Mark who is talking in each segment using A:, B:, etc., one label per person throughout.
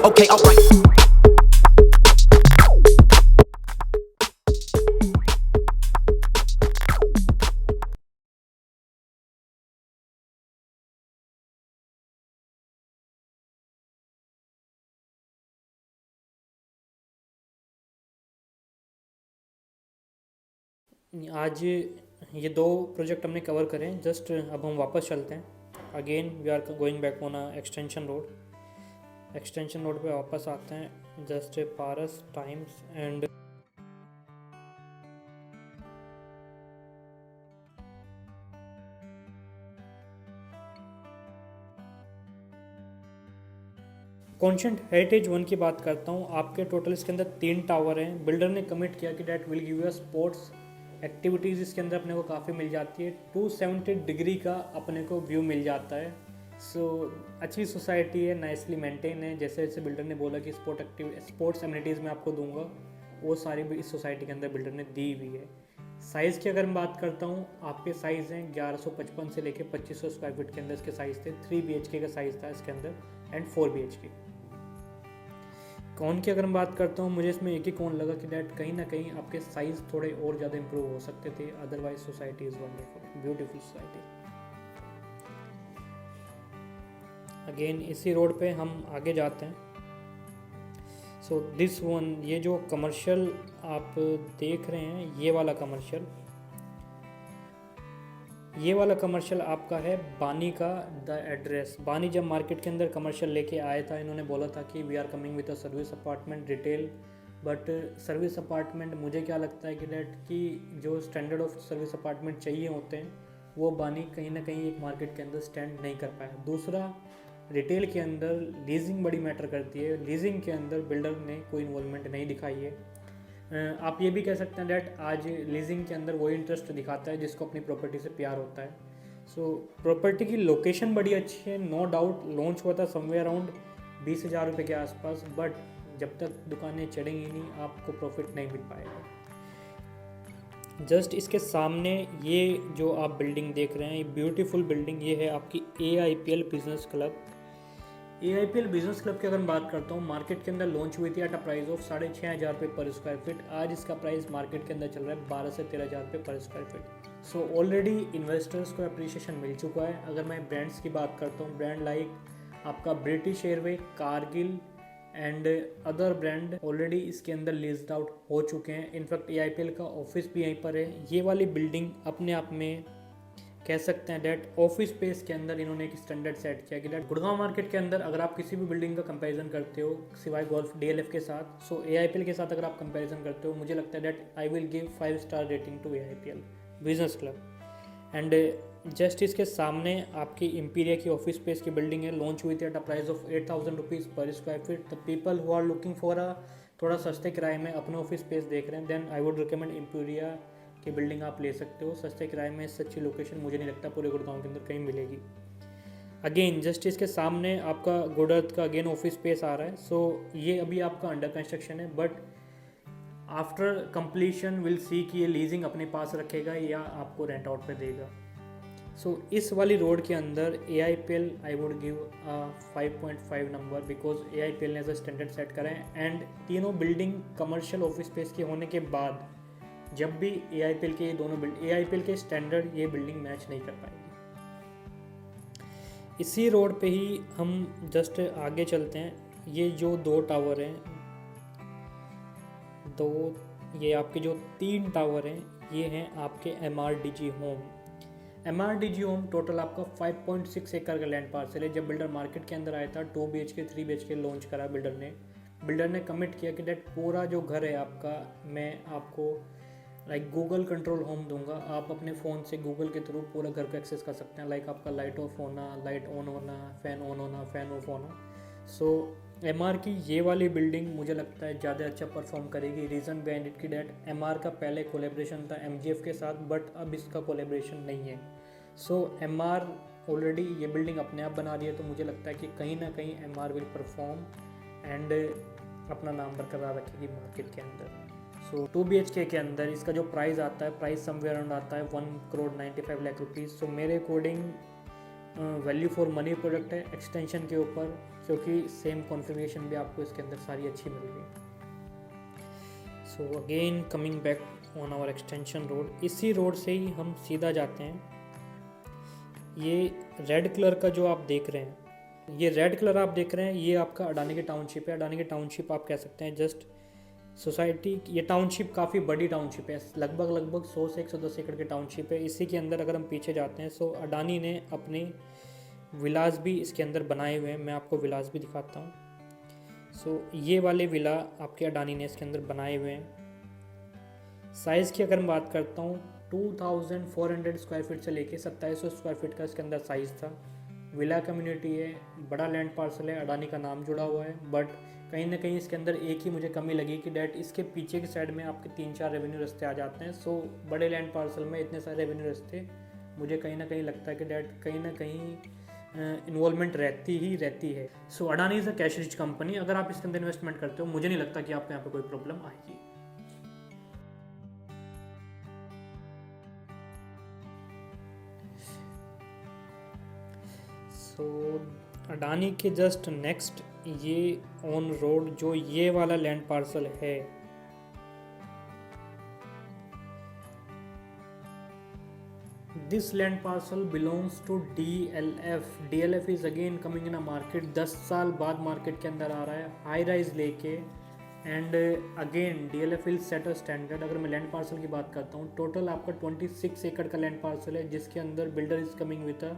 A: Okay, alright.
B: आज ये दो प्रोजेक्ट हमने कवर करें। जस्ट अब हम वापस चलते हैं। Again we are going back on extension road पे वापस आते हैं। Just Paras times and Conscient heritage 1 की बात करता हूँ। आपके टोटल इसके अंदर 3 टावर हैं। बिल्डर ने कमिट किया कि that will give you sports activities इसके अंदर अपने को काफ़ी मिल जाती है। 270 डिग्री का अपने को व्यू मिल जाता है। सो अच्छी सोसाइटी है, नाइसली मेंटेन है। जैसे जैसे बिल्डर ने बोला कि स्पोर्ट्स एमिनिटीज़ मैं आपको दूंगा, वो सारी भी इस सोसाइटी के अंदर बिल्डर ने दी हुई है। साइज़ की अगर मैं बात करता हूँ, आपके साइज़ हैं 1155 से लेकर 2500 स्क्वायर फीट के अंदर इसके साइज़ थे। 3 BHK का साइज़ था इसके अंदर एंड 4 BHK। कौन की अगर मैं बात करता हूँ, मुझे इसमें एक ही कौन लगा कि डैट कहीं ना कहीं आपके साइज़ थोड़े और ज़्यादा इंप्रूव हो सकते थे। Otherwise society is wonderful, beautiful society. Again इसी रोड पे हम आगे जाते हैं। सो दिस वन, ये जो कमर्शियल आप देख रहे हैं, ये वाला कमर्शियल आपका है बानी का द एड्रेस। बानी जब मार्केट के अंदर कमर्शियल लेके आया था, इन्होंने बोला था कि we are coming with a service apartment retail. But service apartment मुझे क्या लगता है कि डेट की जो स्टैंडर्ड ऑफ सर्विस अपार्टमेंट चाहिए होते हैं, वो बानी कहीं ना कहीं एक मार्केट के अंदर स्टैंड नहीं कर पाया। दूसरा, रिटेल के अंदर लीजिंग बड़ी मैटर करती है। लीजिंग के अंदर बिल्डर ने कोई इन्वॉल्वमेंट नहीं दिखाई है। आप ये भी कह सकते हैं डैट आज लीजिंग के अंदर वही इंटरेस्ट दिखाता है जिसको अपनी प्रॉपर्टी से प्यार होता है। सो प्रॉपर्टी की लोकेशन बड़ी अच्छी है, नो डाउट। लॉन्च हुआ था समवेयर अराउंड 20,000 रुपये के आसपास, बट जब तक दुकानें चढ़ेंगी नहीं, आपको प्रॉफिट नहीं मिल पाएगा। जस्ट इसके सामने ये जो आप बिल्डिंग देख रहे हैं, ये ब्यूटीफुल बिल्डिंग, ये है आपकी AIPL business club. AIPL business club की अगर मैं बात करता हूँ, मार्केट के अंदर लॉन्च हुई थी एट अ प्राइस ऑफ 6,500 रुपये पर स्क्वायर फीट। आज इसका प्राइस मार्केट के अंदर चल रहा है 12 से 13,000 रुपये पर square feet. So already investors को अप्रिशिएशन मिल चुका है। अगर मैं ब्रांड्स की बात करता हूँ, ब्रांड लाइक आपका British airway, Kargil and other brand already इसके अंदर लिस्ट आउट हो चुके हैं। इनफैक्ट AIPL का ऑफिस भी यहीं पर है। ये वाली बिल्डिंग अपने आप में कह सकते हैं डैट ऑफिस स्पेस के अंदर इन्होंने एक स्टैंडर्ड सेट किया कि डैट गुड़गांव मार्केट के अंदर अगर आप किसी भी बिल्डिंग का कंपैरिजन करते हो सिवाय गोल्फ DLF के साथ, सो AIPL के साथ अगर आप कंपैरिजन करते हो, मुझे लगता है that I will give 5 star rating to AIPL business club. And just इसके सामने आपकी इंपीरिया की ऑफिस स्पेस की बिल्डिंग है। लॉन्च हुई थी at a price of 8,000 rupees per square feet. The people who are looking for a थोड़ा सस्ते किराए में अपने ऑफिस स्पेस देख रहे हैं, then I would recommend Imperia की बिल्डिंग आप ले सकते हो। सस्ते किराए में इससे अच्छी लोकेशन मुझे नहीं लगता पूरे गुड़गांव के अंदर कहीं मिलेगी। अगेन जस्ट इसके सामने आपका गुड अर्थ का अगेन ऑफिस स्पेस आ रहा है। सो ये अभी आपका अंडर कंस्ट्रक्शन है, but after completion will see कि ये लीजिंग अपने पास रखेगा या आपको रेंट आउट पे देगा। सो इस वाली रोड के अंदर AIPL I would give 5.5 number, because AIPL ने एज अ स्टैंडर्ड सेट करा है। एंड तीनों बिल्डिंग कमर्शियल ऑफिस स्पेस के होने के बाद जब भी AIPL के दोनों AIPL के स्टैंडर्ड ये बिल्डिंग मैच नहीं कर पाएगी। इसी रोड पे ही हम जस्ट आगे चलते हैं। ये जो 2 टावर हैं, ये आपके जो 3 टावर हैं, ये हैं आपके MRDG home. MRDG home total आपका 5.6 एकड़ का लैंड पार्सल है। जब बिल्डर मार्केट के अंदर आया था, 2 BHK 3 BHK लॉन्च करा बिल्डर ने कमिट किया कि डेट पूरा जो घर है आपका, मैं आपको लाइक गूगल कंट्रोल होम दूंगा। आप अपने फ़ोन से गूगल के थ्रू पूरा घर को एक्सेस कर सकते हैं। लाइक आपका लाइट ऑफ होना, लाइट ऑन होना, फ़ैन ऑन होना, फ़ैन ऑफ होना। सो MR की ये वाली बिल्डिंग मुझे लगता है ज़्यादा अच्छा परफॉर्म करेगी। रीज़न बिहाइंड इट की डेट MR का पहले कोलेब्रेशन था MGF के साथ, बट अब इसका कोलेब्रेशन नहीं है। सो MR ऑलरेडी ये बिल्डिंग अपने आप बना रही है, तो मुझे लगता है कि कहीं ना कहीं MR विल परफॉर्म एंड अपना नाम बरकरार रखेगी मार्केट के अंदर। सो 2 BHK के अंदर इसका जो प्राइस आता है, प्राइस समवेयर अराउंड आता है 1,95,00,000 रुपीज़। सो मेरे according value for money product है एक्सटेंशन के ऊपर, क्योंकि सेम कॉन्फ़िगरेशन भी आपको इसके अंदर सारी अच्छी मिल रही है। So again coming back on our extension road, इसी रोड से ही हम सीधा जाते हैं। ये रेड कलर का जो आप देख रहे हैं, ये रेड कलर आप देख रहे हैं, ये आपका अडानी की टाउनशिप है। अडानी की टाउनशिप आप कह सकते हैं जस्ट सोसाइटी। ये टाउनशिप काफ़ी बड़ी टाउनशिप है, लगभग 100 से 110 एकड़ की टाउनशिप है। इसी के अंदर अगर हम पीछे जाते हैं, सो अडानी ने अपने विलास भी इसके अंदर बनाए हुए हैं। मैं आपको विलास भी दिखाता हूँ। सो ये वाले विला आपके अडानी ने इसके अंदर बनाए हुए हैं। साइज़ की अगर मैं बात करता हूँ, 2400 स्क्वायर फीट से लेके 2700 स्क्वायर फीट का इसके अंदर साइज़ था। विला कम्युनिटी है, बड़ा लैंड पार्सल है, अडानी का नाम जुड़ा हुआ है। बट कहीं ना कहीं इसके अंदर एक ही मुझे कमी लगी कि डैट इसके पीछे की साइड में आपके 3-4 रेवेन्यू रास्ते आ जाते हैं। सो बड़े लैंड पार्सल में इतने सारे रेवेन्यू रास्ते, मुझे कहीं ना कहीं लगता है कि डैट कहीं ना कहीं इन्वॉल्वमेंट रहती है। So Adani is a cash rich company. अगर आप इसके अंदर इन्वेस्टमेंट करते हो, मुझे नहीं लगता कि आपको यहाँ पे कोई प्रॉब्लम आएगी। सो अडानी के जस्ट नेक्स्ट ये ऑन रोड जो ये वाला लैंड पार्सल है, this land parcel belongs to DLF। DLF is again coming in a market, 10 साल बाद मार्केट के अंदर आ रहा है हाई राइज लेके। And again DLF will set a standard. अगर मैं लैंड पार्सल की बात करता हूँ, टोटल आपका 26 एकड़ का लैंड पार्सल है, जिसके अंदर builder is coming with a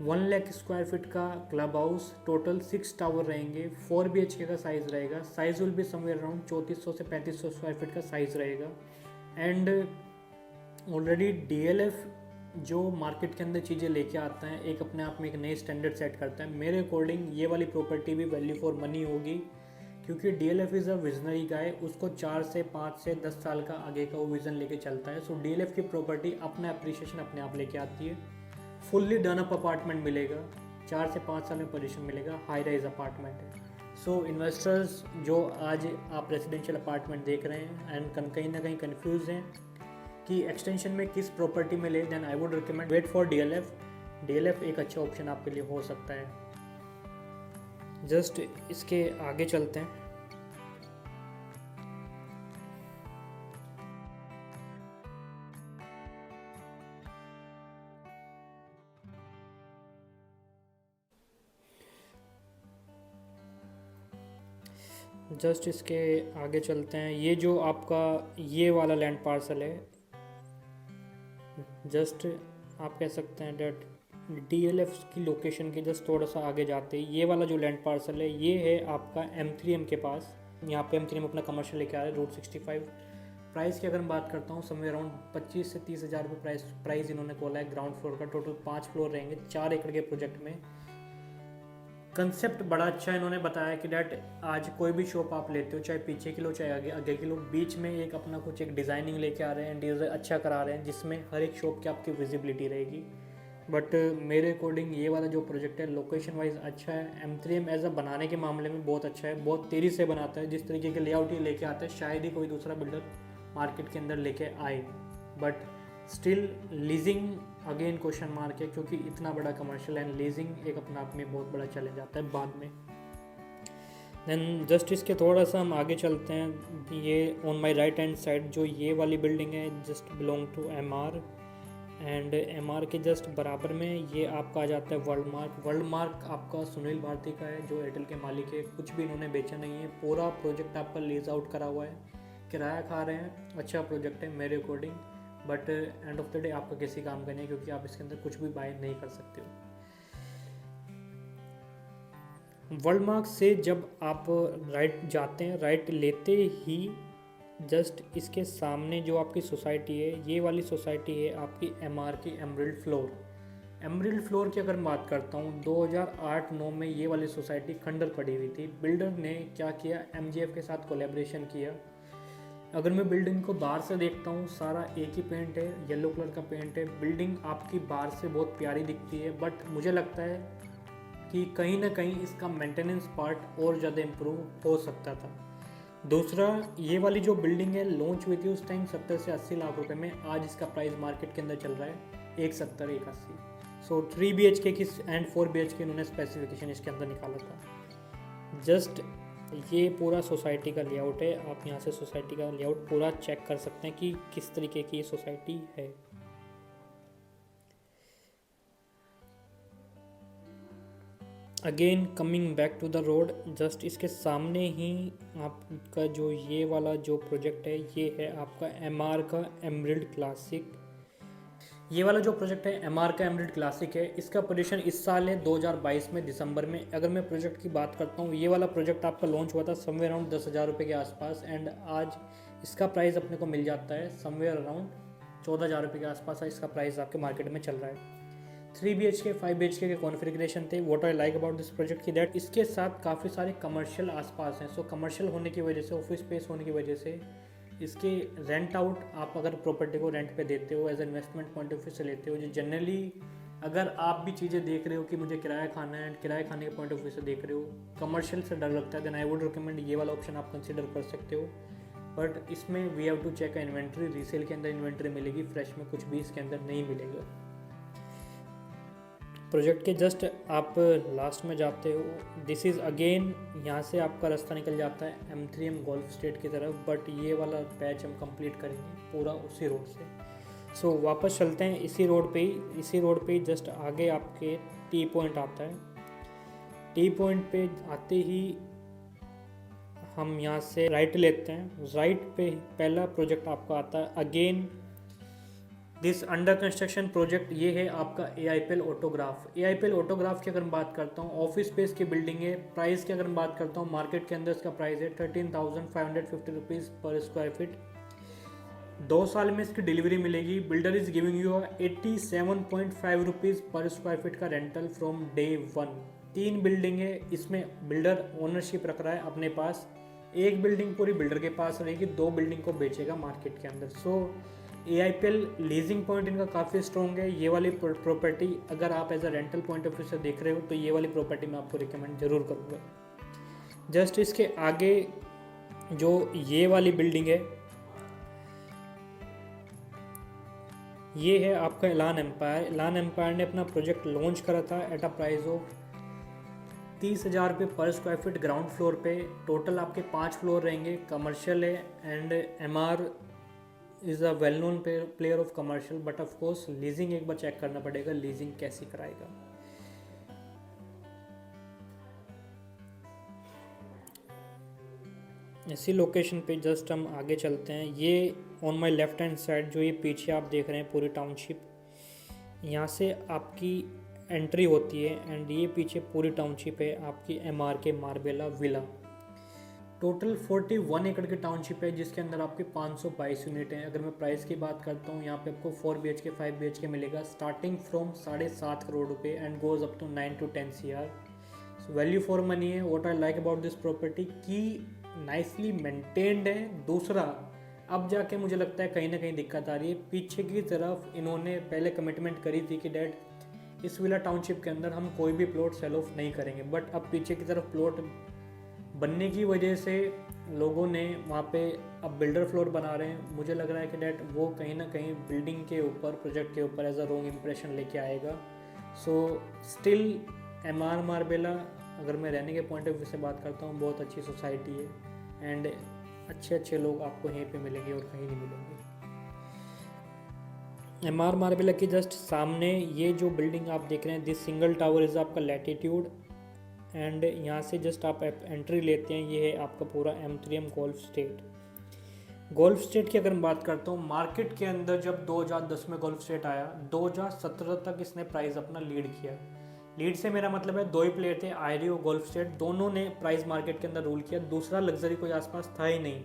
B: 1 lakh square feet का क्लब हाउस। टोटल 6 टावर रहेंगे, 4 BHK का साइज़ रहेगा। साइज़ विल भी समवेयर अराउंड 3400 से 3500 स्क्वायर फीट का साइज़ रहेगा। एंड ऑलरेडी DLF जो मार्केट के अंदर चीज़ें लेके आता है, एक अपने आप में एक नई स्टैंडर्ड सेट करता है। मेरे अकॉर्डिंग ये वाली प्रॉपर्टी भी वैल्यू फॉर मनी होगी, क्योंकि DLF इज़ अ विजनरी गाय। उसको 4 से 5 से 10 साल का आगे का वो विज़न लेके चलता है। सो DLF की प्रॉपर्टी अपना अप्रिशिएशन अपने आप लेके आती है। फुल्ली डन अप अपार्टमेंट मिलेगा, 4 से 5 साल में पोजीशन मिलेगा, हाई राइज अपार्टमेंट है। सो इन्वेस्टर्स जो आज आप रेजिडेंशियल अपार्टमेंट देख रहे हैं एंड कहीं ना कहीं कंफ्यूज हैं कि एक्सटेंशन में किस प्रॉपर्टी में ले, then I would recommend wait for DLF। DLF एक अच्छा ऑप्शन आपके लिए हो सकता है। जस्ट इसके आगे चलते हैं। जस्ट इसके आगे चलते हैं। ये जो आपका ये वाला लैंड पार्सल है, जस्ट आप कह सकते हैं डेट DLF की लोकेशन के जस्ट थोड़ा सा आगे जाते ही ये वाला जो लैंड पार्सल है, ये है आपका M3M के पास। यहाँ पे M3M अपना कमर्शियल लेके आ रहा है, रूट 65। प्राइस की अगर मैं बात करता हूँ, समवेयर अराउंड 25 से 30 हज़ार रुपये प्राइस इन्होंने खोला है ग्राउंड फ्लोर का। टोटल 5 फ्लोर रहेंगे 4 एकड़ के प्रोजेक्ट में। कंसेप्ट बड़ा अच्छा इन्होंने बताया कि डैट आज कोई भी शॉप आप लेते हो, चाहे पीछे की लो चाहे आगे की लो, बीच में एक अपना कुछ एक डिज़ाइनिंग लेके आ रहे हैं, इंटीरियर अच्छा करा रहे हैं, जिसमें हर एक शॉप की आपकी विजिबिलिटी रहेगी। बट मेरे अकॉर्डिंग ये वाला जो प्रोजेक्ट है लोकेशन वाइज अच्छा है। M3M एज अ बनाने के मामले में बहुत अच्छा है, बहुत तेज़ी से बनाता है। जिस तरीके के लेआउट ये लेके आता है, शायद ही कोई दूसरा बिल्डर मार्केट के अंदर लेके आए। But still leasing again question mark है, क्योंकि इतना बड़ा कमर्शियल एंड लीजिंग एक अपने आप में बहुत बड़ा चैलेंज आता है बाद में। देन जस्ट इसके थोड़ा सा हम आगे चलते हैं। ये on my right hand side जो ये वाली बिल्डिंग है, just belong to MR। And MR के जस्ट बराबर में ये आपका आ जाता है वर्ल्ड मार्क। वर्ल्ड मार्क आपका सुनील भारती का है, जो एयरटेल के मालिक है। कुछ भी इन्होंने बेचा नहीं है, पूरा प्रोजेक्ट आपका लीज आउट करा हुआ है, किराया खा रहे हैं। अच्छा प्रोजेक्ट है मेरे according, but end of the day आपका किसी काम का नहीं है, क्योंकि आप इसके अंदर कुछ भी बाय नहीं कर सकते हो। वर्ल्ड मार्क से जब आप राइट जाते हैं, राइट लेते ही जस्ट इसके सामने जो आपकी सोसाइटी है, ये वाली सोसाइटी है आपकी MR की एमरिल्ड फ्लोर। एमरिल्ड फ्लोर की अगर मैं बात करता हूँ, 2008-9 में ये वाली सोसाइटी खंडर पड़ी हुई थी। बिल्डर ने क्या किया, MGF के साथ कोलैबोरेशन किया। अगर मैं बिल्डिंग को बाहर से देखता हूँ, सारा एक ही पेंट है, येलो कलर का पेंट है। बिल्डिंग आपकी बाहर से बहुत प्यारी दिखती है, बट मुझे लगता है कि कहीं ना कहीं इसका मेंटेनेंस पार्ट और ज़्यादा इम्प्रूव हो सकता था। दूसरा, ये वाली जो बिल्डिंग है लॉन्च हुई थी उस टाइम 70 से 80 लाख रुपए में। आज इसका प्राइस मार्केट के अंदर चल रहा है 170-180। सो 3 BHK की एंड 4 BHK इन्होंने स्पेसिफिकेशन इसके अंदर निकाला था। जस्ट ये पूरा सोसाइटी का लेआउट है, आप यहाँ से सोसाइटी का लेआउट पूरा चेक कर सकते हैं कि किस तरीके की सोसाइटी है। Again coming back to the road, just इसके सामने ही आपका जो ये वाला जो प्रोजेक्ट है ये है आपका MR का एमरल्ड क्लासिक। ये वाला जो प्रोजेक्ट है MR का एमरल्ड क्लासिक है, इसका पोजीशन इस साल है 2022 में दिसंबर में। अगर मैं प्रोजेक्ट की बात करता हूँ, ये वाला प्रोजेक्ट आपका लॉन्च हुआ था समवेयर अराउंड 10,000 रुपये के आसपास, एंड आज इसका प्राइस अपने को मिल जाता है समवेयर अराउंड 14,000 रुपये के आसपास। इसका प्राइस आपके मार्केट में चल रहा है। 3 BHK 5 BHK के कॉन्फ़िगरेशन थे। What I like about this project की दैट इसके साथ काफ़ी सारे कमर्शियल आसपास हैं। सो कमर्शियल होने की वजह से, ऑफिस स्पेस होने की वजह से इसके रेंट आउट, आप अगर प्रॉपर्टी को रेंट पे देते हो, as investment point of view से लेते हो, जो जनरली अगर आप भी चीज़ें देख रहे हो कि मुझे किराया खाना है, किराया खाने के पॉइंट ऑफ व्यू से देख रहे हो, कमर्शियल से डर लगता है, देन आई वुड रिकमेंड ये वाला ऑप्शन आप कंसिडर कर सकते हो। बट इसमें we have to check inventory, resale के अंदर इन्वेंट्री मिलेगी, फ्रेश में कुछ भी इसके अंदर नहीं मिलेगा। प्रोजेक्ट के जस्ट आप लास्ट में जाते हो, दिस इज़ अगेन यहाँ से आपका रास्ता निकल जाता है M3M गोल्फ स्टेट की तरफ, बट ये वाला पैच हम कंप्लीट करेंगे पूरा उसी रोड से। सो वापस चलते हैं इसी रोड पे ही जस्ट आगे आपके टी पॉइंट आता है। टी पॉइंट पे आते ही हम यहाँ से राइट लेते हैं। राइट पे पहला प्रोजेक्ट आपका आता है again this under construction project. ये है आपका AIPL ऑटोग्राफ। AIPL ऑटोग्राफ की अगर मैं बात करता हूँ, ऑफिस स्पेस की बिल्डिंग है। प्राइस की अगर मैं बात करता हूँ, मार्केट के अंदर इसका प्राइस है 13,550 रुपीज़ पर स्क्वायर फीट। 2 साल में इसकी डिलीवरी मिलेगी। Builder is giving you 87.5 rupees per square feet का रेंटल फ्रॉम डे 1। 3 बिल्डिंग है, इसमें बिल्डर ओनरशिप रख रहा है अपने पास। एक बिल्डिंग पूरी बिल्डर के पास रहेगी, 2 बिल्डिंग को बेचेगा मार्केट के अंदर। सो AIPL लीजिंग पॉइंट इनका काफ़ी स्ट्रॉन्ग है। ये वाली प्रॉपर्टी अगर आप as a rental point of view से देख रहे हो तो ये वाली प्रॉपर्टी मैं आपको रिकमेंड जरूर करूँगा। जस्ट इसके आगे जो ये वाली बिल्डिंग है, ये है आपका एलान एम्पायर। एलान एम्पायर ने अपना प्रोजेक्ट लॉन्च करा था एट अ प्राइस ऑफ 30,000 रुपये पर स्क्वायर फीट ग्राउंड फ्लोर पे। टोटल आपके 5 फ्लोर रहेंगे, कमर्शियल है, and MR is a well known player of commercial. But of course leasing एक बार चेक करना पड़ेगा, लीजिंग कैसी कराएगा। इसी लोकेशन पे जस्ट हम आगे चलते हैं। ये on my left hand side जो ये पीछे आप देख रहे हैं पूरी टाउनशिप, यहाँ से आपकी एंट्री होती है, एंड ये पीछे पूरी टाउनशिप है आपकी MR के मार्बेला विला। टोटल 41 एकड़ की टाउनशिप है, जिसके अंदर आपके 522 यूनिट हैं। अगर मैं प्राइस की बात करता हूँ, यहाँ पे आपको 4 BHK 5 BHK मिलेगा स्टार्टिंग फ्रॉम 7.5 करोड़ रुपये and goes up to 9 to 10 CR। So value for money है। What I like about this property की नाइसली मेंटेन्ड है। दूसरा, अब जाके मुझे लगता है कहीं ना कहीं दिक्कत आ रही है। पीछे की तरफ इन्होंने पहले कमिटमेंट करी थी कि डैड इस विला टाउनशिप के अंदर हम कोई भी प्लॉट सेल ऑफ नहीं करेंगे, बट अब पीछे की तरफ प्लॉट बनने की वजह से लोगों ने वहाँ पे अब बिल्डर फ्लोर बना रहे हैं। मुझे लग रहा है कि डैट वो कहीं ना कहीं बिल्डिंग के ऊपर, प्रोजेक्ट के ऊपर एज अ रॉन्ग इम्प्रेशन लेके आएगा। सो स्टिल MR मार्बेला, अगर मैं रहने के पॉइंट ऑफ व्यू से बात करता हूँ, बहुत अच्छी सोसाइटी है, एंड अच्छे लोग आपको यहीं पे मिलेंगे और कहीं नहीं मिलेंगे। MR मार्बेला के जस्ट सामने ये जो बिल्डिंग आप देख रहे हैं, दिस सिंगल टावर इज़ आपका लैटिट्यूड, एंड यहाँ से जस्ट आप एंट्री लेते हैं। ये है आपका पूरा M3M golf state. Golf state की अगर मैं बात करता हूँ, मार्केट के अंदर जब 2010 में गोल्फ स्टेट आया, 2017 तक इसने प्राइस अपना लीड किया। लीड से मेरा मतलब है 2 ही प्लेयर थे, आयरी और गोल्फ स्टेट, दोनों ने प्राइस मार्केट के अंदर रूल किया। दूसरा लग्जरी कोई आसपास था ही नहीं।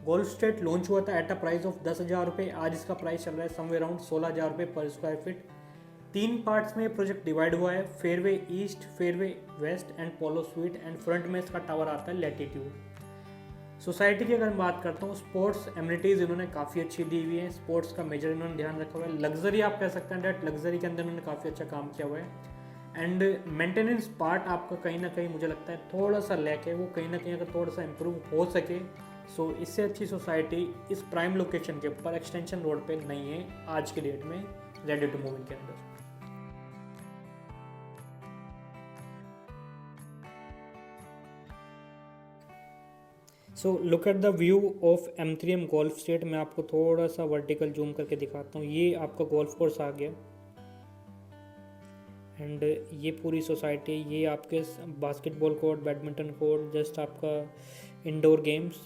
B: गोल्फ स्टेट लॉन्च हुआ था एट अ प्राइस ऑफ 10,000 रुपये। आज इसका प्राइस चल रहा है समवेयर अराउंड 16,000 रुपये पर स्क्वायर फीट। 3 पार्ट्स में प्रोजेक्ट डिवाइड हुआ है, Fairway East, Fairway West and Polo Suite, and front में इसका टावर आता है लैटिट्यूड। सोसाइटी की अगर मैं बात करता हूँ, स्पोर्ट्स एमिनिटीज़ इन्होंने काफ़ी अच्छी दी हुई है। स्पोर्ट्स का मेजर इन्होंने ध्यान रखा हुआ है। लग्जरी आप कह सकते हैं डैट लग्जरी के अंदर इन्होंने काफ़ी अच्छा काम किया हुआ है। एंड मेंटेनेंस पार्ट आपका कहीं ना कहीं मुझे लगता है थोड़ा सा लैक है, वो कहीं ना कहीं अगर थोड़ा सा इम्प्रूव हो सके। सो इससे अच्छी सोसाइटी इस प्राइम लोकेशन के ऊपर एक्सटेंशन रोड पे नहीं है आज के डेट में रेडी टू मूव के अंदर। So look at the view of M3M golf state. मैं आपको थोड़ा सा वर्टिकल जूम करके दिखाता हूँ। ये आपका गोल्फ कोर्स आ गया एंड ये पूरी सोसाइटी, ये आपके basketball court, badminton court, just आपका इंडोर गेम्स।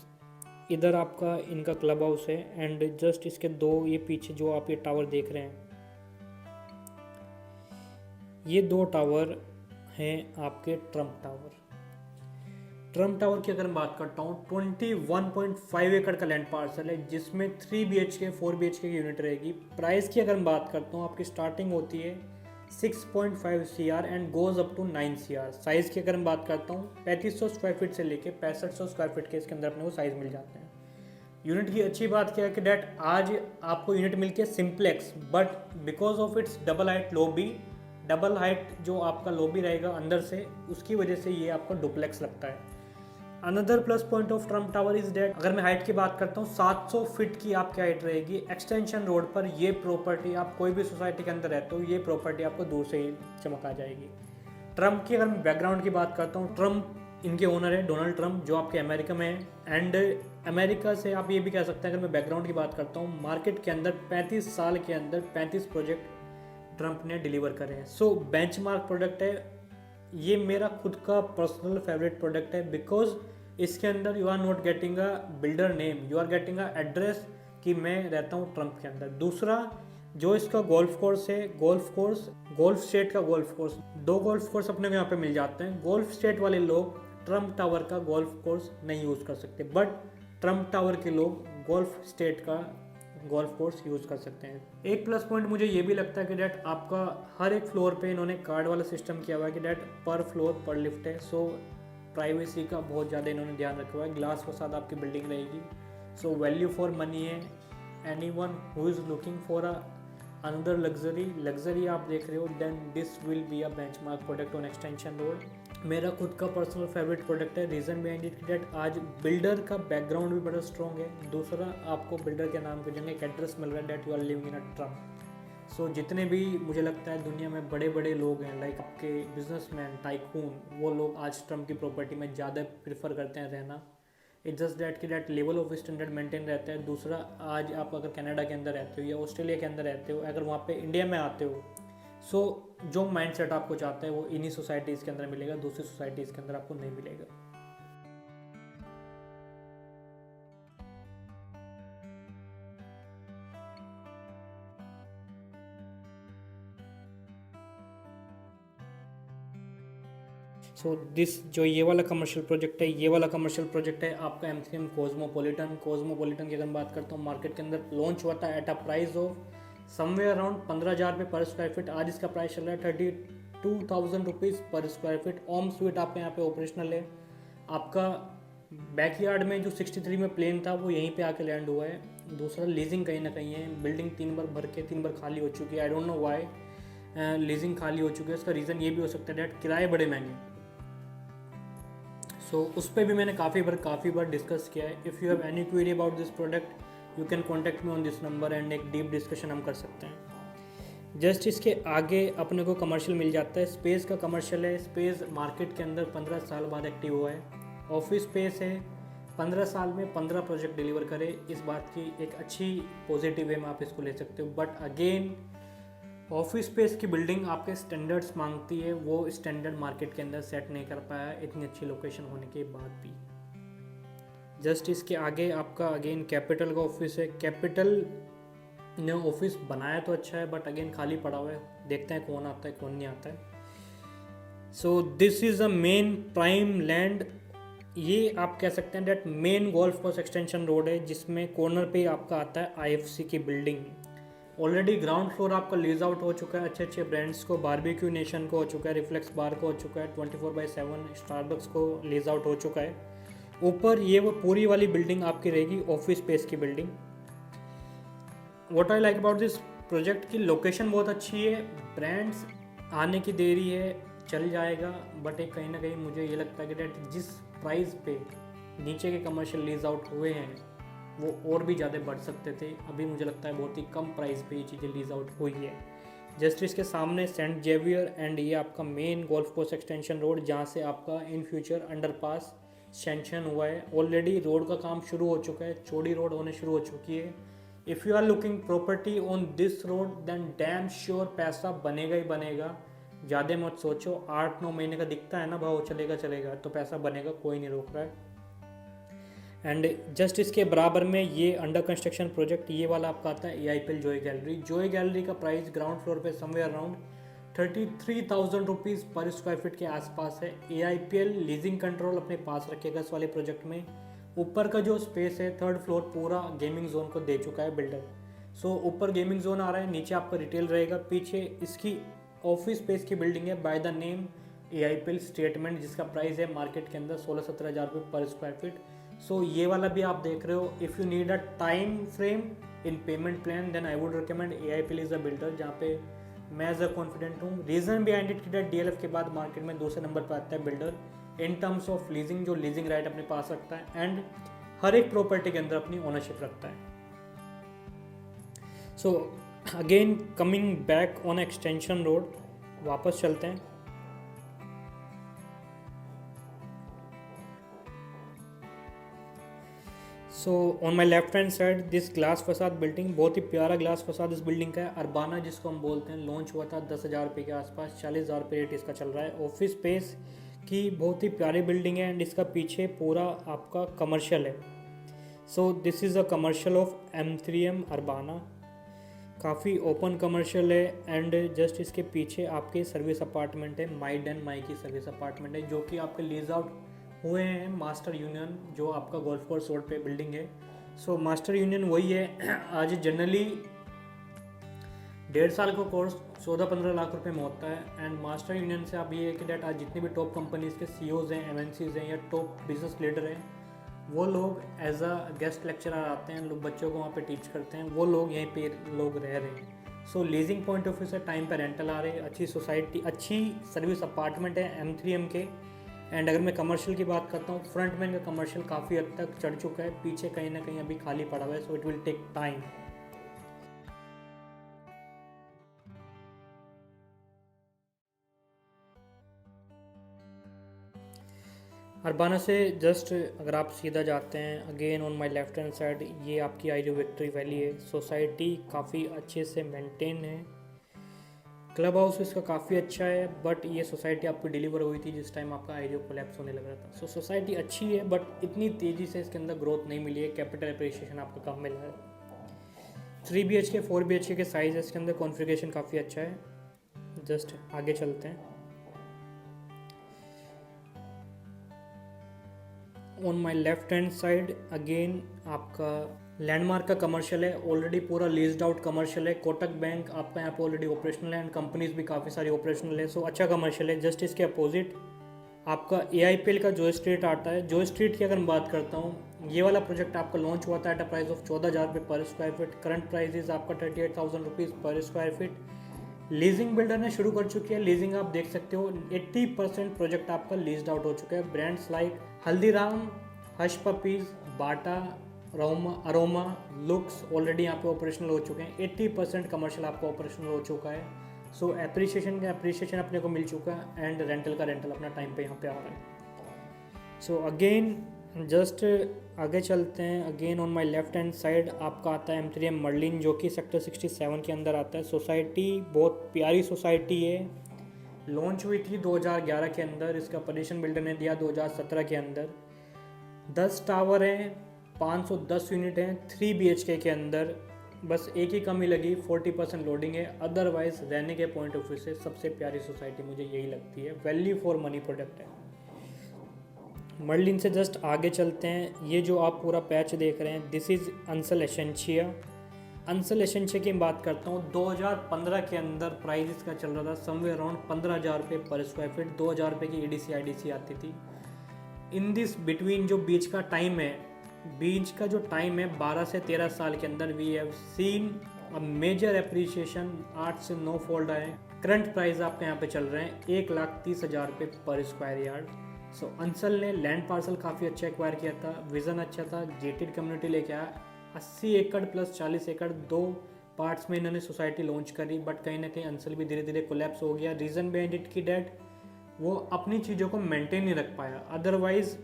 B: इधर आपका इनका क्लब हाउस है एंड जस्ट इसके दो ये पीछे जो आप ये टावर देख रहे हैं, ये दो टावर हैं आपके ट्रम्प टावर। ट्रम्प टावर की अगर मैं बात करता हूँ 21.5 एकड़ का लैंड पार्सल है, जिसमें 3 BHK 4 BHK की यूनिट रहेगी। प्राइस की अगर मैं बात करता हूँ, आपकी स्टार्टिंग होती है 6.5 CR and goes up to 9 CR। Size की अगर मैं बात करता हूँ 3500 स्क्वायर फीट से लेके 6500 स्क्वायर फीट के इसके अंदर अपने को साइज़ मिल जाते हैं। यूनिट की अच्छी बात क्या है कि डैट आज आपको यूनिट मिलके simplex, but because of its double height lobby, double height जो आपका लॉबी रहेगा अंदर से, उसकी वजह से ये आपका डुप्लेक्स लगता है। Another plus point of Trump Tower is that, अगर मैं हाइट की बात करता हूँ 700 फीट की आपकी हाइट रहेगी। एक्सटेंशन रोड पर ये प्रॉपर्टी, आप कोई भी सोसाइटी के अंदर रहते हो, ये प्रॉपर्टी आपको दूर से ही चमक आ जाएगी। ट्रम्प की अगर मैं बैकग्राउंड की बात करता हूँ, ट्रम्प इनके ओनर है डोनाल्ड ट्रम्प, जो आपके अमेरिका में है एंड अमेरिका से आप ये भी कह सकते हैं। अगर मैं बैकग्राउंड की बात करता हूँ, मार्केट के अंदर 35 साल के अंदर 35 प्रोजेक्ट ट्रम्प ने डिलीवर करे हैं। सो बेंचमार्क प्रोडक्ट है ये, मेरा खुद का पर्सनल फेवरेट प्रोडक्ट है, बिकॉज इसके अंदर you are not getting a builder name, you are getting a address कि मैं रहता हूँ ट्रम्प के अंदर। दूसरा, जो इसका गोल्फ कोर्स है, गोल्फ स्टेट का गोल्फ कोर्स, 2 गोल्फ कोर्स अपने को यहाँ पे मिल जाते हैं। गोल्फ स्टेट वाले लोग ट्रम्प टावर का गोल्फ कोर्स नहीं यूज़ कर सकते, बट ट्रम्प टावर के लोग गोल्फ स्टेट का गोल्फ कोर्स यूज़ कर सकते हैं। एक प्लस पॉइंट मुझे ये भी लगता है कि डैट आपका हर एक फ्लोर पे इन्होंने कार्ड वाला सिस्टम किया हुआ है कि डैट पर फ्लोर पर लिफ्ट है। सो प्राइवेसी का बहुत ज़्यादा इन्होंने ध्यान रखा हुआ है। ग्लास के साथ आपकी बिल्डिंग रहेगी, सो वैल्यू फॉर मनी है। Anyone who is looking for another luxury आप देख रहे हो, then this will be a benchmark product on extension road. मेरा खुद का पर्सनल फेवरेट प्रोडक्ट है। रीज़न बिहाइंड इट डेट आज बिल्डर का बैकग्राउंड भी बड़ा स्ट्रॉन्ग है। दूसरा, आपको बिल्डर के नाम पे जगह एक एड्रेस मिल रहा है that you are living in a Trump. So जितने भी मुझे लगता है दुनिया में बड़े बड़े लोग हैं, लाइक आपके बिजनेसमैन, टाइकून, वो लोग आज ट्रम्प की प्रॉपर्टी में ज़्यादा प्रेफर करते हैं रहना। इट्स जस्ट डैट कि that level of standard maintain रहता है। दूसरा, आज आप अगर कनाडा के अंदर रहते हो या ऑस्ट्रेलिया के अंदर रहते हो, अगर वहाँ पे इंडिया में आते हो, सो जो माइंडसेट आपको चाहता है वो इन्हीं सोसाइटीज़ के अंदर मिलेगा, दूसरी सोसाइटीज़ के अंदर आपको नहीं मिलेगा। सो दिस जो ये वाला कमर्शियल प्रोजेक्ट है, ये वाला कमर्शियल प्रोजेक्ट है आपका M3M कॉस्मोपोलिटन की अगर बात करता हूँ, मार्केट के अंदर लॉन्च हुआ था eight a price of somewhere around 15,000 रुपये पर स्क्वायर फीट। आज इसका प्राइस चल रहा है 32,000 रुपीज़ पर स्क्वायर फीट। ओम स्वीट आपके यहाँ पे ऑपरेशनल है। आपका बैकयार्ड में जो 63 में प्लेन था वो यहीं पे आके लैंड हुआ है। दूसरा, लीजिंग कहीं ना कहीं है। बिल्डिंग 3 बार भर के 3 बार खाली हो चुकी है। I don't know why leasing खाली हो चुकी है। इसका रीज़न ये भी हो सकता है डेट किराए बड़े महंगे। सो उस पर भी मैंने काफ़ी बार डिस्कस किया है। If you have any query about this product, you can contact me on this number and एक डीप डिस्कशन हम कर सकते हैं। जस्ट इसके आगे अपने को कमर्शियल मिल जाता है। स्पेस का कमर्शियल है। स्पेस मार्केट के अंदर 15 साल बाद एक्टिव हुआ है। ऑफिस स्पेस है। 15 साल में 15 प्रोजेक्ट डिलीवर करे, इस बात की एक अच्छी पॉजिटिव वे में आप इसको ले सकते हो। बट अगेन, ऑफिस स्पेस की बिल्डिंग आपके स्टैंडर्ड्स मांगती है, वो स्टैंडर्ड मार्केट के अंदर सेट नहीं कर पाया इतनी अच्छी लोकेशन होने के बाद भी। जस्ट इसके आगे आपका अगेन कैपिटल का ऑफिस है। कैपिटल ने ऑफिस बनाया तो अच्छा है, बट अगेन खाली पड़ा हुआ है। देखते हैं कौन आता है कौन नहीं आता है। So this is a main prime land. ये आप कह सकते हैं that main golf course extension road है, जिसमें कॉर्नर पे आपका आता है IFC की बिल्डिंग। ऑलरेडी ग्राउंड फ्लोर आपका लीज आउट हो चुका है अच्छे ब्रांड्स को। बारबेक्यू नेशन को हो चुका है, रिफ्लेक्स बार को हो चुका है, 24/7 स्टारबक्स को लीज आउट हो चुका है। ऊपर ये वो पूरी वाली बिल्डिंग आपकी रहेगी ऑफिस स्पेस की building. What I like about this project की लोकेशन बहुत अच्छी है। ब्रांड्स आने की देरी है, चल जाएगा, बट एक कहीं ना कहीं मुझे ये लगता है कि डेट जिस प्राइस पे नीचे के कमर्शियल लीज आउट हुए हैं वो और भी ज़्यादा बढ़ सकते थे। अभी मुझे लगता है बहुत ही कम प्राइस पे ये चीज़ें लीज आउट हुई है। जस्ट इसके सामने सेंट जेवियर एंड ये आपका main golf course extension road, जहाँ से आपका इन फ्यूचर अंडरपास सैंक्शन हुआ है, ऑलरेडी रोड का काम शुरू हो चुका है, चौड़ी रोड होने शुरू हो चुकी है। If you are looking property on this road then damn sure पैसा बनेगा ही बनेगा। ज़्यादा मत सोचो, 8-9 महीने का दिखता है ना भाव, चलेगा चलेगा, तो पैसा बनेगा, कोई नहीं रोक रहा है। एंड जस्ट इसके बराबर में ये अंडर कंस्ट्रक्शन प्रोजेक्ट ये वाला आपका आता है AIPL Joy gallery. Joy gallery का प्राइस ग्राउंड फ्लोर पे somewhere around 33,000 rupees per square feet के आसपास है। AIPL लीजिंग कंट्रोल अपने पास रखेगा इस वाले प्रोजेक्ट में। ऊपर का जो स्पेस है 3rd फ्लोर पूरा गेमिंग जोन को दे चुका है बिल्डर। सो ऊपर गेमिंग जोन आ रहा है, नीचे आपका रिटेल रहेगा, पीछे इसकी ऑफिस स्पेस की बिल्डिंग है by the name AIPL statement, जिसका प्राइस है मार्केट के अंदर 16-17 हज़ार रुपये पर स्क्वायर फीट। सो ये वाला भी आप देख रहे हो। If you need a time frame in payment plan then I would recommend AIPL is a builder, जहाँ पे मैं एज अ कॉन्फिडेंट हूँ। रीज़न बिहाइंड इट कि DLF के बाद मार्केट में दूसरे नंबर पर आता है builder in terms of leasing, जो लीजिंग राइट अपने पास रखता है एंड हर एक प्रॉपर्टी के अंदर अपनी ओनरशिप रखता है। So again coming back on extension road, वापस चलते हैं। So on my left hand side this glass फसाद बिल्डिंग, बहुत ही प्यारा ग्लास फसाद इस बिल्डिंग का है। अरबाना जिसको हम बोलते हैं, लॉन्च हुआ था 10,000 रुपये के आसपास, 40,000 रुपये रेट इसका चल रहा है। ऑफिस स्पेस की बहुत ही प्यारी बिल्डिंग है एंड इसका पीछे पूरा आपका कमर्शियल है। So this is a commercial of M3M Albanna, काफ़ी ओपन कमर्शियल है एंड जस्ट इसके पीछे आपके सर्विस अपार्टमेंट है, माइड एंड माई की सर्विस अपार्टमेंट है, जो कि आपके लीज आउट हुए हैं मास्टर यूनियन, जो आपका गोल्फ कोर्स रोड पे बिल्डिंग है। सो मास्टर यूनियन वही है। आज जनरली 1.5 साल का कोर्स 14-15 लाख रुपए में होता है एंड मास्टर यूनियन से आप ये है कि डेट आज जितने भी टॉप कंपनीज के CEOs हैं, MNCs हैं या टॉप बिजनेस लीडर हैं, वो लोग एज अ गेस्ट लेक्चरर आते हैं, लोग बच्चों को वहाँ पे टीच करते हैं, वो लोग यहीं पे लोग रह रहे हैं। सो लीजिंग पॉइंट ऑफ व्यू से टाइम पे रेंटल आ रहे हैं, अच्छी सोसाइटी, अच्छी सर्विस अपार्टमेंट है M3M के। एंड अगर मैं कमर्शियल की बात करता हूँ, फ्रंट में इनका कमर्शियल काफ़ी हद तक चढ़ चुका है, पीछे कहीं ना कहीं अभी खाली पड़ा हुआ है, so it will take time. Urbana से जस्ट अगर आप सीधा जाते हैं, again on my left hand side ये आपकी आईरियो विक्ट्री वैली है। सोसाइटी काफ़ी अच्छे से मेंटेन है, क्लब हाउस इसका काफ़ी अच्छा है, बट ये सोसाइटी आपको डिलीवर हुई थी जिस टाइम आपका आईरियो कोलैप्स होने लग रहा था। सो सोसाइटी अच्छी है बट इतनी तेज़ी से इसके अंदर ग्रोथ नहीं मिली है, कैपिटल एप्रिसिएशन आपको कम मिला है। 3 BHK 4 BHK के साइज़ है इसके अंदर, कॉन्फ़िगरेशन काफ़ी अच्छा है। जस्ट आगे चलते हैं। On my left hand side again आपका लैंडमार्क का कमर्शियल है, ऑलरेडी पूरा लीज्ड आउट कमर्शियल है। कोटक बैंक आपका यहाँ पे ऑलरेडी ऑपरेशनल है एंड कंपनीज भी काफ़ी सारी ऑपरेशनल है, सो अच्छा कमर्शियल है। जस्ट इसके अपोजिट आपका AIPL का जॉय स्ट्रीट आता है। जॉय स्ट्रीट की अगर मैं बात करता हूँ, ये वाला प्रोजेक्ट आपका लॉन्च हुआ था एट अ प्राइस ऑफ 14,000 रुपये पर स्क्वायर फीट। करंट प्राइस आपका 38,000 rupees per square feet. Leasing builder ने शुरू कर चुकी है, लीजिंग आप देख सकते हो 80% प्रोजेक्ट आपका लीज्ड आउट हो चुका है। Brands like Haldiram, Hush Puppies, Bata, Aroma, looks already यहाँ पे ऑपरेशनल हो चुके हैं। 80% कमर्शियल आपका ऑपरेशनल हो चुका है। सो एप्रिसिएशन का एप्रिसिएशन अपने को मिल चुका है एंड रेंटल का रेंटल अपना टाइम पे यहाँ पे आ रहा है। सो अगेन जस्ट आगे चलते हैं। Again on my left hand side आपका आता है M3M मर्लिन, जो कि सेक्टर 67 के अंदर आता है। सोसाइटी बहुत प्यारी सोसाइटी है, लॉन्च हुई थी 2011 के अंदर, इसका पोजीशन बिल्डर ने दिया 2017 के अंदर। 10 टावर हैं, 510 यूनिट हैं, 3 BHK के अंदर। बस एक ही कमी लगी, 40% लोडिंग है, अदरवाइज रहने के पॉइंट ऑफ व्यू से सबसे प्यारी सोसाइटी मुझे यही लगती है, वैल्यू फॉर मनी प्रोडक्ट है। मर्लिन से जस्ट आगे चलते हैं। ये जो आप पूरा पैच देख रहे हैं, this is Ansal Essentia. Ansal Essentia की बात करता हूँ, 2015 के अंदर प्राइस इसका चल रहा था समवेयर अराउंड 15,000 रुपये पर स्क्वायर फीट। 2,000 रुपये की EDC IDC आती थी। इन दिस बिटवीन जो बीच का टाइम है, बीच का जो टाइम है 12 से 13 साल के अंदर, we have seen a major appreciation, 8 से 9 फोल्ड आए। करंट प्राइस आपके यहाँ पे चल रहे हैं 1,30,000 रुपये पर स्क्वायर यार्ड। सो अंसल ने लैंड पार्सल काफ़ी अच्छा एक्वायर किया था, विज़न अच्छा था, गेटेड कम्युनिटी लेके आया। 80 एकड़ प्लस 40 एकड़ 2 पार्ट्स में इन्होंने सोसाइटी लॉन्च करी, बट कहीं ना कहीं अंसल भी धीरे धीरे कोलैप्स हो गया। रीज़न बिहाइंड इट की डेट वो अपनी चीज़ों को मेंटेन नहीं रख पाया। अदरवाइज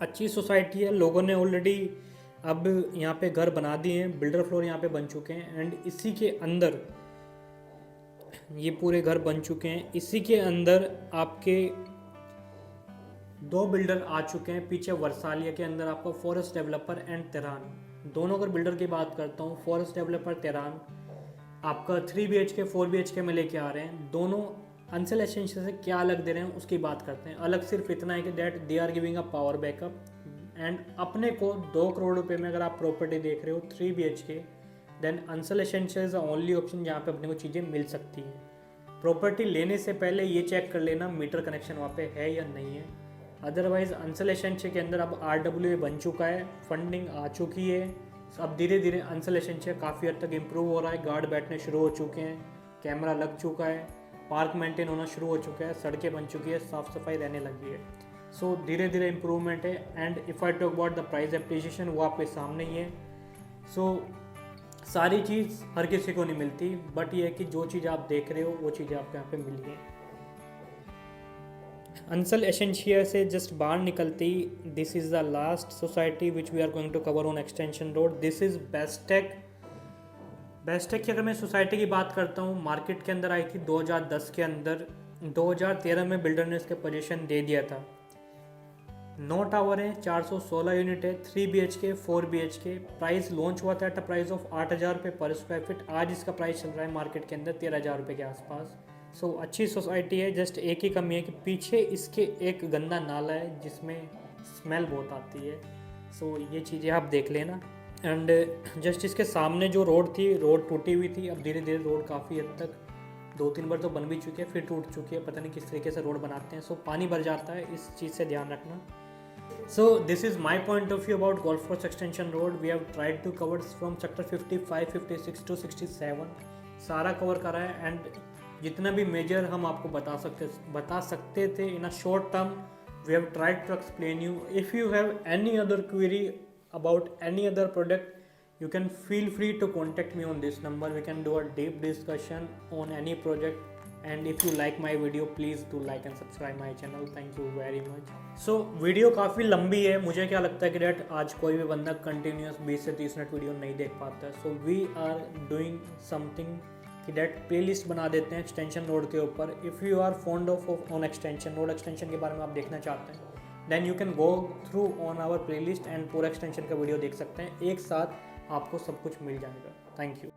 B: अच्छी सोसाइटी है, लोगों ने ऑलरेडी अब यहाँ पे घर बना दिए हैं, बिल्डर फ्लोर यहाँ पे बन चुके हैं एंड इसी के अंदर ये पूरे घर बन चुके हैं। इसी के अंदर आपके 2 बिल्डर आ चुके हैं। पीछे वर्सालिया के अंदर आपको फॉरेस्ट डेवलपर एंड तेरान, दोनों अगर बिल्डर की बात करता हूँ, फॉरेस्ट डेवलपर तेरान आपका 3 BHK 4 BHK में लेके आ रहे हैं। दोनों अंसल एसेंशियल से क्या अलग दे रहे हैं उसकी बात करते हैं। अलग सिर्फ इतना है कि that they are giving a power backup and अपने को 2 करोड़ रुपए में अगर आप प्रॉपर्टी देख रहे हो 3 BHK, then Ansal Essential is the only option जहाँ पे अपने को चीज़ें मिल सकती हैं। प्रॉपर्टी लेने से पहले ये चेक कर लेना मीटर कनेक्शन वहाँ पे है या नहीं है। अदरवाइज अंसल एसेंशियल के अंदर अब RWA बन चुका है, फंडिंग आ चुकी है। अब धीरे धीरे अंसल एसेंशियल काफ़ी हद तक इम्प्रूव हो रहा है, गार्ड बैठने शुरू हो चुके हैं, कैमरा लग चुका है, पार्क मेंटेन होना शुरू हो चुका है, सड़कें बन चुकी है, साफ़ सफाई रहने लगी है। सो धीरे धीरे इम्प्रूवमेंट है। And if I talk about the price appreciation, वो आपके सामने ही है। सो सारी चीज़ हर किसी को नहीं मिलती, बट ये है कि जो चीज़ आप देख रहे हो वो चीज़ें आपको यहाँ पे मिली है। अंसल एसेंशिया से जस्ट बाहर निकलते ही this is the last society which we are going to cover on extension road. This is Bestech. Bestech की अगर मैं सोसाइटी की बात करता हूँ, मार्केट के अंदर आई थी 2010 के अंदर। 2013 में बिल्डर ने इसके पोजीशन दे दिया था। 9 टावर है, 416 यूनिट है, 3 BHK 4 BHK। प्राइस लॉन्च हुआ था एट अ प्राइस ऑफ 8,000 रुपये पर स्क्वायर फीट। आज इसका प्राइस चल रहा है मार्केट के अंदर 13,000 रुपये के आसपास। सो अच्छी सोसाइटी है। जस्ट एक ही कमी है कि पीछे इसके एक गंदा नाला है जिसमें स्मेल बहुत आती है। सो ये चीज़ें आप देख लेना। एंड जस्ट इसके सामने जो रोड थी, रोड टूटी हुई थी। अब धीरे धीरे रोड काफ़ी हद तक 2-3 बार तो बन भी चुकी है, फिर टूट चुकी है। पता नहीं किस तरीके से रोड बनाते हैं। सो पानी भर जाता है, इस चीज़ से ध्यान रखना। So this is my point of view about Golf Course Extension Road. We have tried to cover from sector 55, 56 to 67 सारा कवर करा है। एंड जितना भी मेजर हम आपको बता सकते थे in a short term, we have tried to explain you. If you have any other query about any other product, you can feel free to contact me on this number. We can do a deep discussion on any project. And if you like my video, please do like and subscribe my channel. Thank you very much. So video काफ़ी लंबी है। मुझे क्या लगता है कि date आज कोई भी बंदा कंटिन्यूस 20 से 30 मिनट वीडियो नहीं देख पाता है। So we are doing something कि डेट प्लेलिस्ट बना देते हैं एक्सटेंशन रोड के ऊपर। If you are fond of on extension road, extension के बारे में आप देखना चाहते हैं, then you can go through on our playlist and पूरा एक्सटेंशन का वीडियो देख सकते हैं। एक साथ आपको सब कुछ मिल जाएगा। Thank you.